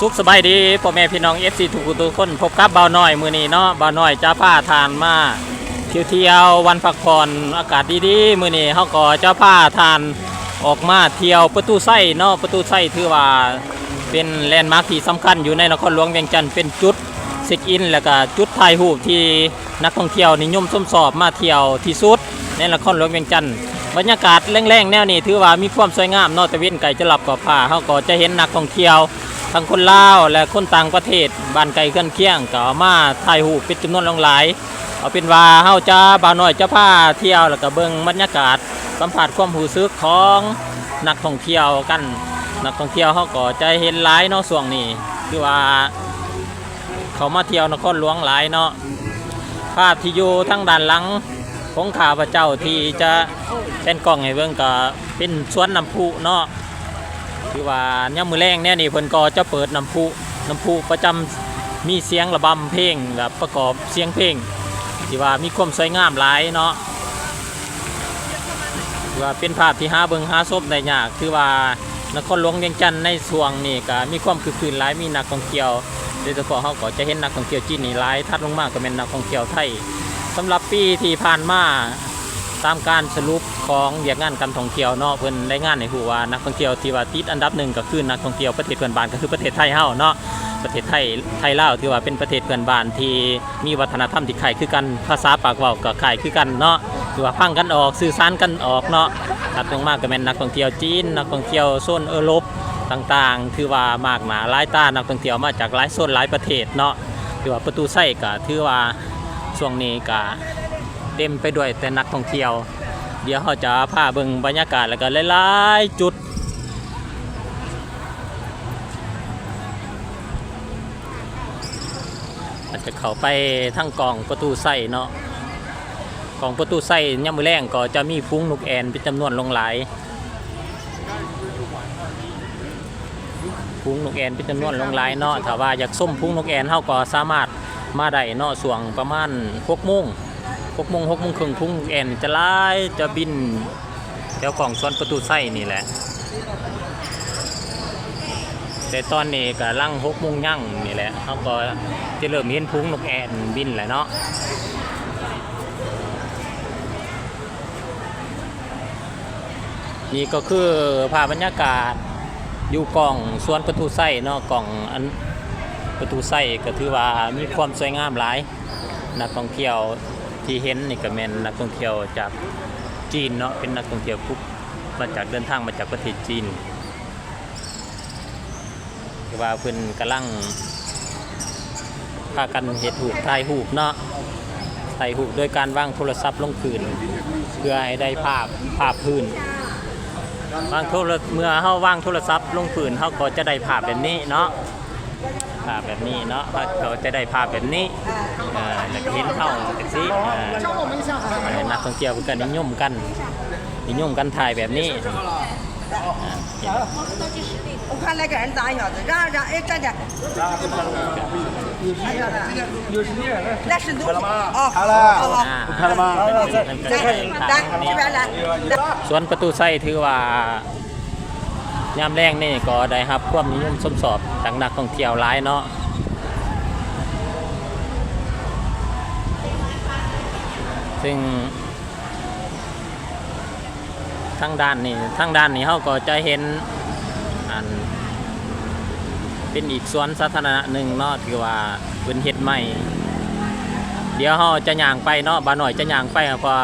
สุขสบายดีพ่อแม่พี่น้องFCทุกคนพบกับบ่าวน้อยมื้อนี้เนาะบ่าวน้อยจะพาทานมาเที่ยววันพักผ่อนอากาศดีๆมื้อนี้เฮาก็จะพาทานออกมาเที่ยวประตูไส้เนาะประตูไส้ถือว่าเป็นแลนด์มาร์คที่สำคัญอยู่ในนครหลวงเวียงจันทร์เป็นจุดเช็คอินแล้วก็จุดถ่ายรูปที่นักท่องเที่ยวนิยมชมชอบมาเที่ยวที่สุดในนครหลวงเวียงจันทร์บรรยากาศแรงๆแนวนี้ถือว่ามีความสวยงามเนาะตะเวนไก่จะหลับก่อผ้าเฮาก็จะเห็นนักท่องเที่ยวทั้งคนลาวและคนต่างประเทศบ้านไกลเคียงเคียงก็มาถ่ายรูปเป็นจำนวนหลายเอาเป็นว่าเฮาจะบ่าวน้อยจะพาเที่ยวแล้วก็เบิ่งบรรยากาศสัมผัสความรู้สึกของนักท่องเที่ยวกันนักท่องเที่ยวเฮาก็จะเห็นหลายเนาะช่วงนี้คือว่าเขามาเที่ยวนครหลวงหลายเนาะภาพที่อยู่ทั้งด้านหลังของข้าพเจ้าที่จะแผ่นกล้องให้เบิ่งก็เป็นสวนน้ำพุเนาะคือว่าย่ำมือแรงเนี่ยนี่เพิ่นก็จะเปิดน้ำพุประจำมีเสียงระบำเพลงแบบประกอบเสียงเพลงที่ว่ามีความสวยงามหลายเนาะคือว่าเป็นภาพที่หาเบิ่งหาชมได้ยากคือว่านครหลวงเวียงจันทร์ในช่วงนี้ก็มีความคึกคืนหลายมีนักท่องเที่ยวโดยเฉพาะเขาก็จะเห็นนักท่องเที่ยวจีนนี่หลายทัดลงมาก็เป็นนักท่องเที่ยวไทยสำหรับปีที่ผ่านมาตามการสรุปของเวียกงานการท่องเที่ยวเนาะเพิ่นได้งานในหัวนักท่องเที่ยวที่ว่าติดอันดับหนึ่งก็คือนักท่องเที่ยวประเทศเพื่อนบ้านก็คือประเทศไทยเฮาเนาะประเทศไทยลาวที่ว่าเป็นประเทศเพื่อนบ้านที่มีวัฒนธรรมที่คล้ายคือกันภาษาปากเว้าก็คล้ายคือกันเนาะที่ว่าฟังกันออกสื่อสารกันออกเนาะถัดลงมาก็เป็นนักท่องเที่ยวจีนนักท่องเที่ยวโซนยุโรปต่างๆถือว่ามากหนาหลายตานักท่องเที่ยวมาจากหลายโซนหลายประเทศเนาะถือว่าประตูไส้ก็ถือว่าช่วงนี้ก็เต็มไปด้วยแต่นักท่องเที่ยวเดี๋ยวเขาจะพาเบิ่งบรรยากาศแล้วก็หลายๆจุดอาจจะเข้าไปทั้งกองประตูไส้เนาะกองประตูไส้ย่ำมือแรงก็จะมีพุ้งนกแอ่นเป็นจำนวนหลายพุ้งนกแอ่นเป็นจำนวนหลายเนาะถ้าว่าอยากส้มพุ้งนกแอ่นเขาก็สามารถมาได้เนาะช่วงประมาณ6 โมงครึ่งพุ้งนกแอ่นจะไล่จะบินแถวของสวนประตูไส้นี่แหละแต่ตอนนี้ก็ลั่ง6 โมงยั่งนี่แหละเขาก็จะเริ่มเห็นพุ้งนกแอ่นบินแหละเนาะนี่ก็คือภาพบรรยากาศอยู่กล่องสวนประตูไส้เนาะกล่องอันประตูไส้ก็ถือว่ามีความสวยงามหลายนักท่องเที่ยวที่เห็นนี่ก็เป็นนักท่องเที่ยวจากจีนเนาะเป็นนักท่องเที่ยวปุ๊บมาจากเดินทางมาจากประเทศจีนคือว่าเพิ่นกำลังพากันเฮ็ดรูปถ่ายรูปเนาะถ่ายรูปโดยการวางโทรศัพท์ลงพื้นเพื่อให้ได้ภาพพื้นเมื่อเฮาวางโทรศัพท์ลงพื้นเฮาก็จะได้ภาพแบบนี้เนาะภาพแบบนี้เนาะเขาจะได้ภาพแบบนี้แล้วก็เห็นเฮาจังซี่นักท่องเที่ยวก็นิยมกันถ่ายแบบนี้我看那个人咋样子，让哎站着，那是多哦，看了，看了吗？来这边来。สวนประตูไส้ถือว่ายามแรงนี่ก็ได้รับความนิยมชมชอบจากนักท่องเที่ยวหลายเนาะซึ่งทางด้านนี้เขาก็จะเห็นเป็นอีกสวนสาธารณะหนึ่งเนาะที่ว่าเป็นเฮ็ดใหม่เดี๋ยวเขาจะย่างไปเนาะบ่าหน่อยจะย่างไปพอ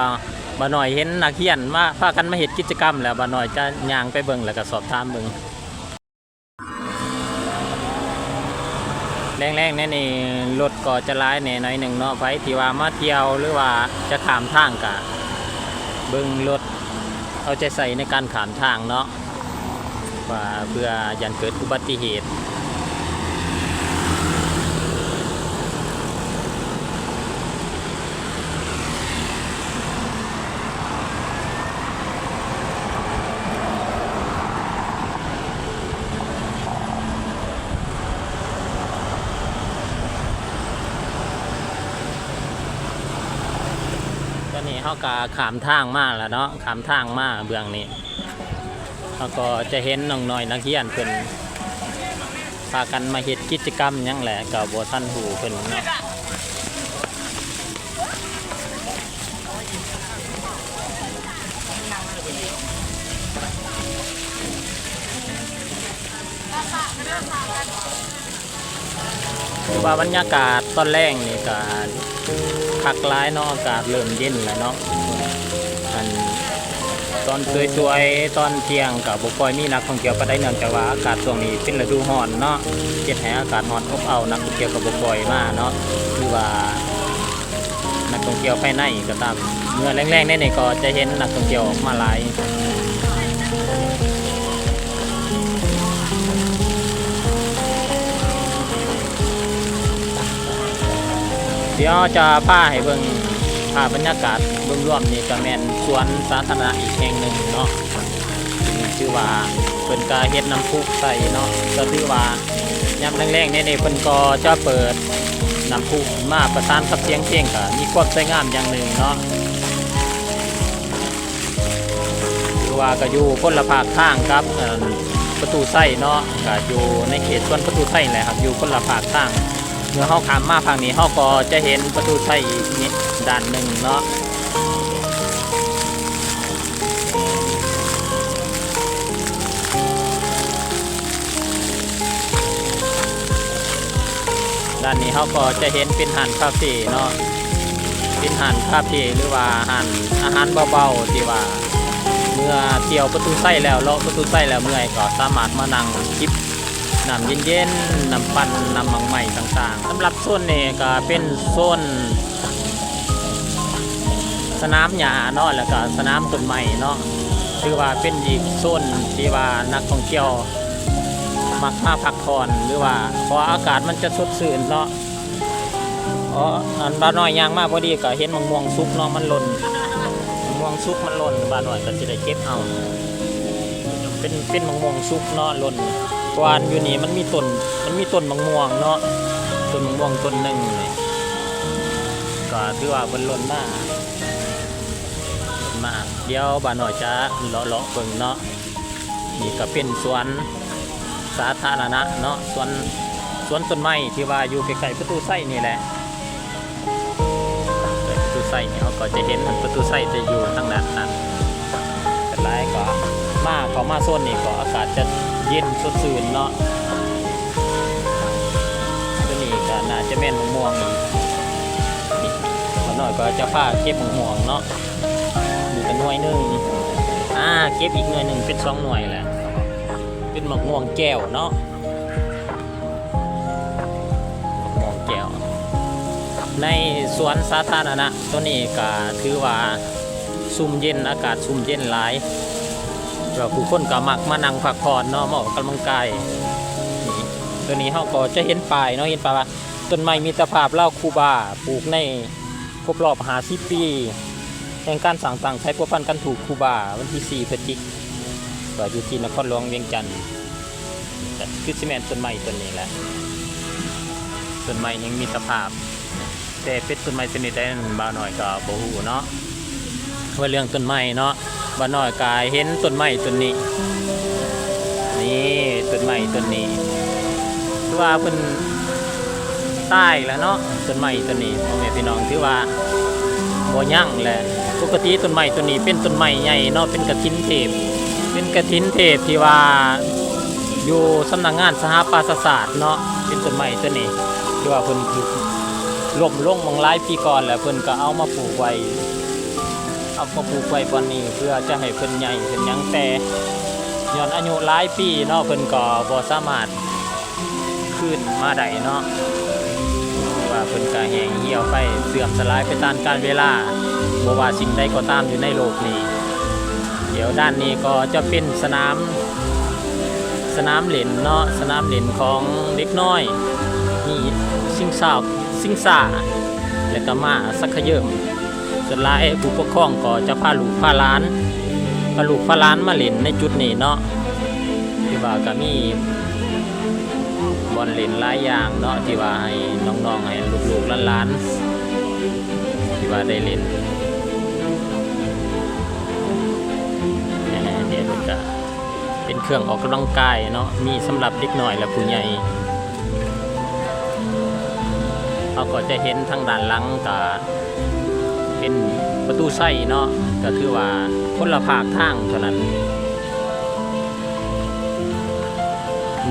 บ่าหน่อยเห็นนักเรียนมาพากันมาเฮ็ดกิจกรรมแล้วบ่าหน่อยจะย่างไปเบิ่งแล้วก็สอบถามเบิ่งแรงๆนี่รถก็จะร้ายแน่หน่อยหนึ่งเนาะไฟที่ว่ามาเที่ยวหรือว่าจะข้ามทางกะเบิ่งรถเอาใจใส่ในการข้ามทางเนาะว่าเพื่อยันเกิดอุบัติเหตุนี่เขาก็ขามทางมาแล้วเนาะขามทางมาเบื้องนี้เขาก็จะเห็นน้องน้อยนักเรียนเพิ่น พากันมาเฮ็ดกิจกรรมหยังแหละก็บ่ทันฮู้เพิ่นเนาะว่าบรรยากาศตอนแรกนี่ก็คักหลายเนาะอากาศเริ่มเย็นแล้วเนาะอันตอนสวยๆตอนเที่ยงก็บ่ค่อยมีนักท่องเที่ยวปานใดเนื่องจากว่าอากาศช่วงนี้เป็นฤดูร้อนเนาะเฮ็ดให้อากาศร้อนอบอ้าวนักท่องเที่ยวก็บ่ค่อยมาเนาะหรือว่านักท่องเที่ยวภายในก็ตามเมื่อแรงๆนี่ก็จะเห็นนักท่องเที่ยวออกมาหลายเดี๋ยวจะพาให้เบิ่งภาพบรรยากาศรวมๆนี่ก็แม่นสวนสาธารณะอีกแห่งหนึ่งเนาะชื่อว่าเพิ่นก็เฮ็ดน้ำพุใส่เนาะก็ถือว่ายามแรงๆนี่เพิ่นก็จะเปิดน้ำพุมาประสานกับเสียงเพลงก็มีความสวยงามอย่างหนึ่งเนาะคือว่าก็อยู่คนละภาคทางครับประตูไส้เนาะก็อยู่ในเขตสวนประตูไส้แหละครับอยู่คนละภาคทางเมื่อเขาข้ามมาฝั่งนี้เขาก็จะเห็นประตูไส้อีกนิดด้านหนึ่งเนาะด้านนี้เขาก็จะเห็นเป็นห้านคาเฟ่เนาะเป็นห้านคาเฟ่หรือว่าห้านอาหารเบาๆที่ว่าเมื่อเที่ยวประตูไส้แล้วเลาะประตูไส้แล้วเมื่อยก็สามารถมานั่งจิบน้ำเย็นๆน้ำปั่นน้ำมังใหม่ต่างๆสำหรับโซนนี้ก็เป็นโซนสนามหญ้าเนาะแล้วก็สนามต้นไม้เนาะถือว่าเป็นอีกโซนที่ว่านักท่องเที่ยวมักมาพักผ่อนหรือว่าเพราะอากาศมันจะสดชื่นเนาะอันบ้านน้อยย่างมากพอดีก็เห็นมะม่วงสุกเนาะมันหล่นมะม่วงสุกมันหล่นบ้านน้อยก็จะได้เก็บเอาเป็นมะม่วงสุกเนาะหล่นกวานอยู่นี่มันมีต้นมะม่วงเนาะต้นมะม่วงต้นหนึ่งนี่ก็ถือว่าเป็นหล่นมากเดี๋ยวบ้านน้อยจะเลาะเบิ่งเนาะนี่ก็เป็นสวนสาธารณะเนาะสวนต้นไม้ที่ว่าอยู่ใกล้ๆประตูไส้นี่แหละประตูไส้เนี่ยก็จะเห็นประตูไส้จะอยู่ทางด้านนั้นแต่หลายก็เขามาโซนนี้ก็อากาศจะเย็นสดชื่นเนาะตัวนี้ก็น่าจะแม่นมะม่วงนี่หน่อยก็จะพาเก็บมะม่วงเนาะมีเป็นหน่วยหนึ่งเก็บอีกหน่วยหนึ่งเป็น2หน่วยแหละเป็นมะม่วงแก้วเนาะมะม่วงแก้วในสวนสาธารณะตัวนี้ก็ถือว่าซุ่มเย็นอากาศซุ่มเย็นหลายเราผู้คนก็มักมานั่งพักผ่อนเนาะมาออกกำลังกายนี่ตัวนี้เขาก็จะเห็นป้ายเนาะเห็นป่ะต้นไม้มีตภาพเล่าคูบาปลูกในครบรอบ50 ปีแห่งการสั่งใช้พัวพันกันถูกคูบาวันที่4 พฤศจิกายนก็อยู่ที่นครหลวงเวียงจันทร์คือซีเมนต์ต้นไม้ต้นนี้แหละต้นไม้ยังมีตภาพแต่เป็นต้นไม้ชนิดใดบ้าหน่อยก็บ่ฮู้เนาะว่าเรื่องต้นไม้เนาะบ้านน้อยกายเห็นต้นไม้ต้นนี้นี่ต้นไม้ต้นนี้ถือว่าเป็นใต้แล้วเนาะต้นไม้ต้นนี้พ่อแม่พี่น้องถือว่าบ่ยั่งแหละปกติต้นไม้ต้นนี้เป็นต้นไม้ใหญ่เนาะเป็นกฐินเทพที่ว่าอยู่สำนักงานสหประชาศาสตร์เนาะเป็นต้นไม้ต้นนี้ที่ว่าเพิ่นล้มลงมาหลายปีก่อนแล้วเพิ่นก็เอามาปลูกไว้บอนนี้เพื่อจะให้เพิ่นใหญ่เพิ่นยังแต่ย้อนอายุหลายปีเนาะเพิ่นก็บ่สามารถขึ้นมาได้เนาะว่าเพิ่นก็แห้งเหี่ยวไปเสื่อมสลายไปตามกาลเวลาบ่ว่าสิ่งใดก็ตามอยู่ในโลกนี้เดี๋ยวด้านนี้ก็จะเป็นสนามเล่นเนาะสนามเล่นของเด็กน้อยมีซิ่งซ่าและก็ม้าสักขะเยิ่มส่วนหลายผู้ปกครองก็จะพาลูกพาหลานมาเล่นในจุดนี้เนาะที่ว่าก็มีบอลเล่นหลายอย่างเนาะที่ว่าให้น้องๆให้ลูกๆหลานๆที่ว่าได้เล่นเดี๋ยวก็เป็นเครื่องออกกำลังกายเนาะมีสำหรับเด็กน้อยและผู้ใหญ่ เขาก็จะเห็นทางด้านหลังก็เป็นประตูไส้เนาะก็คือว่าคนละภาคทางเท่านั้น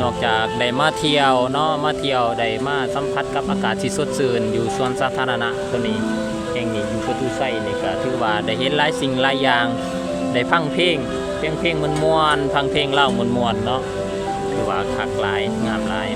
นอกจากได้มาเที่ยวเนาะมาเที่ยวได้มาสัมผัสกับอากาศที่สดชื่นอยู่สวนสาธารณะตัวนี้แห่งนี้อยู่ประตูไส้นี่ก็ถือว่าได้เห็นหลายสิ่งหลายอย่างได้ฟังเพลงม่วนๆฟังเพลงเล่าม่วนๆเนาะถือว่าคักหลายงามหลาย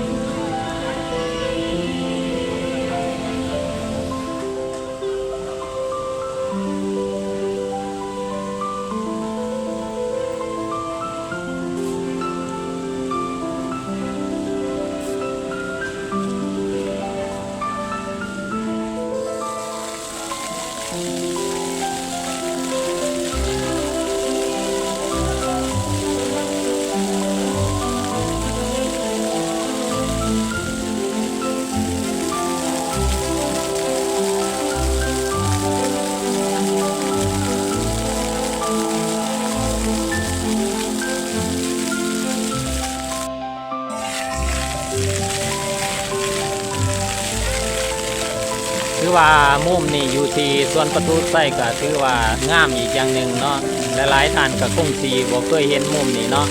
ถือว่ามุมนี่อยู่ที่ส่วนประตูไส้ก็ถือว่างามอีกอย่างหนึ่งเนาะหลายๆท่านก็คงสิบ่เคยเห็นมุมนี้เนาะ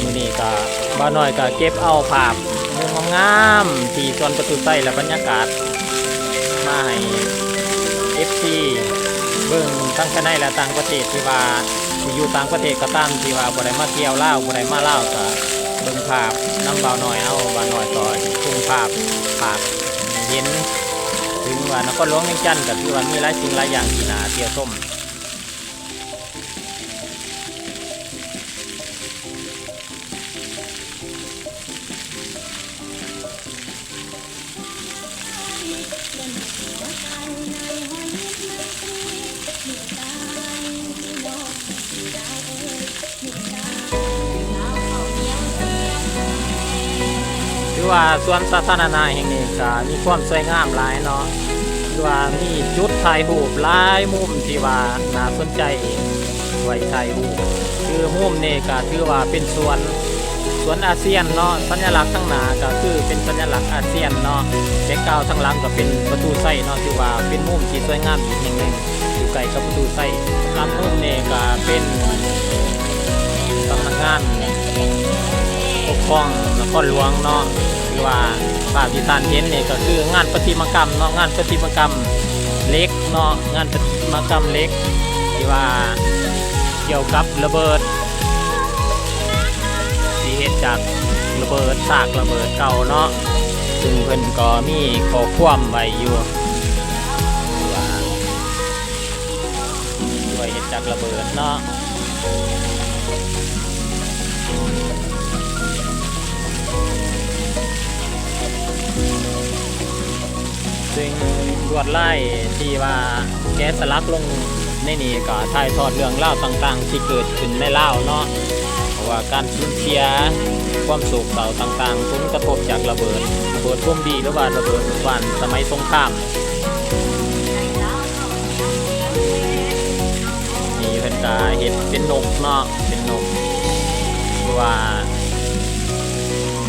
มื้อนี้ก็บ่น้อยก็เก็บเอาภาพมุมงามๆที่ส่วนประตูไส้และบรรยากาศมาให้ FC เบิ่งทั้งภายในและต่างประเทศที่ว่าอยู่ต่างประเทศก็ตามที่ว่าบ่ได้มาเที่ยวลาวบ่ได้มาลาวก็เบิ่งภาพนำบ่าวน้อยเอาบ่าวน้อยก็ชมภาพเห็นถึงว่านครหลวงเวียงจันทน์ก็ถือว่ามีหลายสิ่งหลายอย่างที่น่าเที่ยวชมถือว่าสวนสาธารณะแห่งนี้ก็มีความสวยงามหลายเนาะถือว่ามีจุดถ่ายรูปหลายมุมที่ว่าน่าสนใจไว้ถ่ายรูปคือมุมนี้ก็ถือว่าเป็นสวนอาเซียนเนาะสัญลักษณ์ทั้งหน้าก็คือเป็นสัญลักษณ์อาเซียนเนาะแบ็คกราวด์ทั้งหลังก็เป็นประตูไส้เนาะถือว่าเป็นมุมที่สวยงามอีกแห่งหนึ่งอยู่ใกล้กับประตูไส้ลำมุมนี้ก็เป็นสำนักงานปกครองนครหลวงเนาะคือว่าภาพที่ท่านเห็นนี่ก็คืองานประติมากรรมเนาะงานประติมากรรมเล็กเนาะงานประติมากรรมเล็กที่ว่าเกี่ยวกับระเบิดที่เฮ็ดจากระเบิดซากระเบิดเก่าเนาะซึ่งเพิ่นก็มีข้อความไว้อยู่ว่าด้วยเฮ็ดจากระเบิดเนาะซึ่งลวดลายที่ว่าแกะสลักลงในนี้ก็ถ่ายทอดเรื่องเล่าต่างๆที่เกิดขึ้นในลาวเนาะเพราะว่าการสูญเสียความโศกเศร้าต่างๆผลกระทบจากระเบิดพุ่มดีหรือว่าระเบิดวันสมัยสงครามนี่เพิ่นก็เฮ็ดเป็นนกเนาะเป็นนกหรือว่า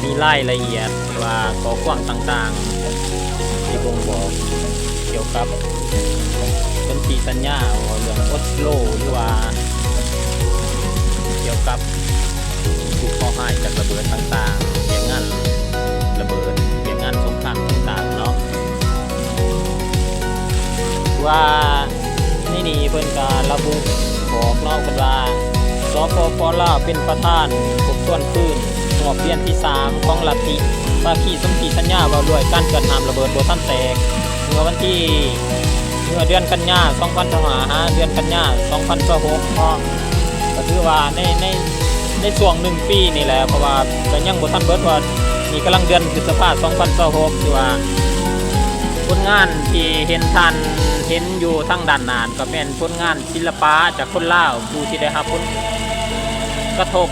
มีรายละเอียดหรือว่าข้อความต่างๆที่บ่งบอกเกี่ยวกับสนธิสัญญาเรื่องออสโลหรือว่าเกี่ยวกับถูกข้อหายจากระเบิดต่างๆเกี่ยวงานระเบิดเกี่ยวงานสงครามต่างๆเนาะว่านี่เพิ่นก็ระบุบอกเนาะกันว่าสปป.ลาวเป็นประธานกบส่วนคืนงบเดือนที่3ของลัทธิภาคีสนธิสัญญาว่าด้วยการเกิดน้ำระเบิดบ่ทันแตกเมื่อเดือนกันยายน2555เดือนกันยายน2026เนาะก็ถือว่าในช่วง1ปีนี่แหละเพราะว่าก็ยังบ่ทันเบิดว่านี่กำลังเดือนพฤษภาคม2026คือว่าผลงานที่เห็นอยู่ทางด้านหน้าก็เป็นผลงานศิลปะจากคนลาวผู้ที่ได้รับผลกระทบ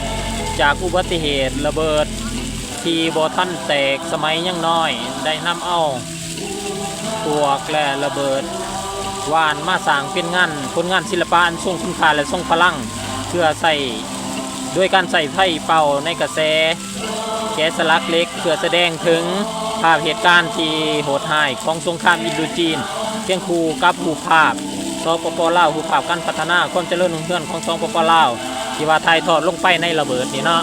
จากอุบัติเหตุระเบิดที่บ่ทันแตกสมัยยังน้อยได้นำเอาพวกและระเบิดวานมาสร้างเป็นผลงานศิลปะอันทรงคุณค่าและทรงพลังเพื่อใส่ด้วยการใส่ไพ่เป่าในกระแสแกะสลักเล็กเพื่อแสดงถึง ภาพเหตุการณ์ที่โหดร้ายของสงครามอินโดจีนเคียงคู่กับรูปภาพสปปลาวรูปภาพการพัฒนาความเจริญรุ่งเรืองของสปปลาวที่ว่าถ่ายทอดลงไปในระเบิดนี่เนาะ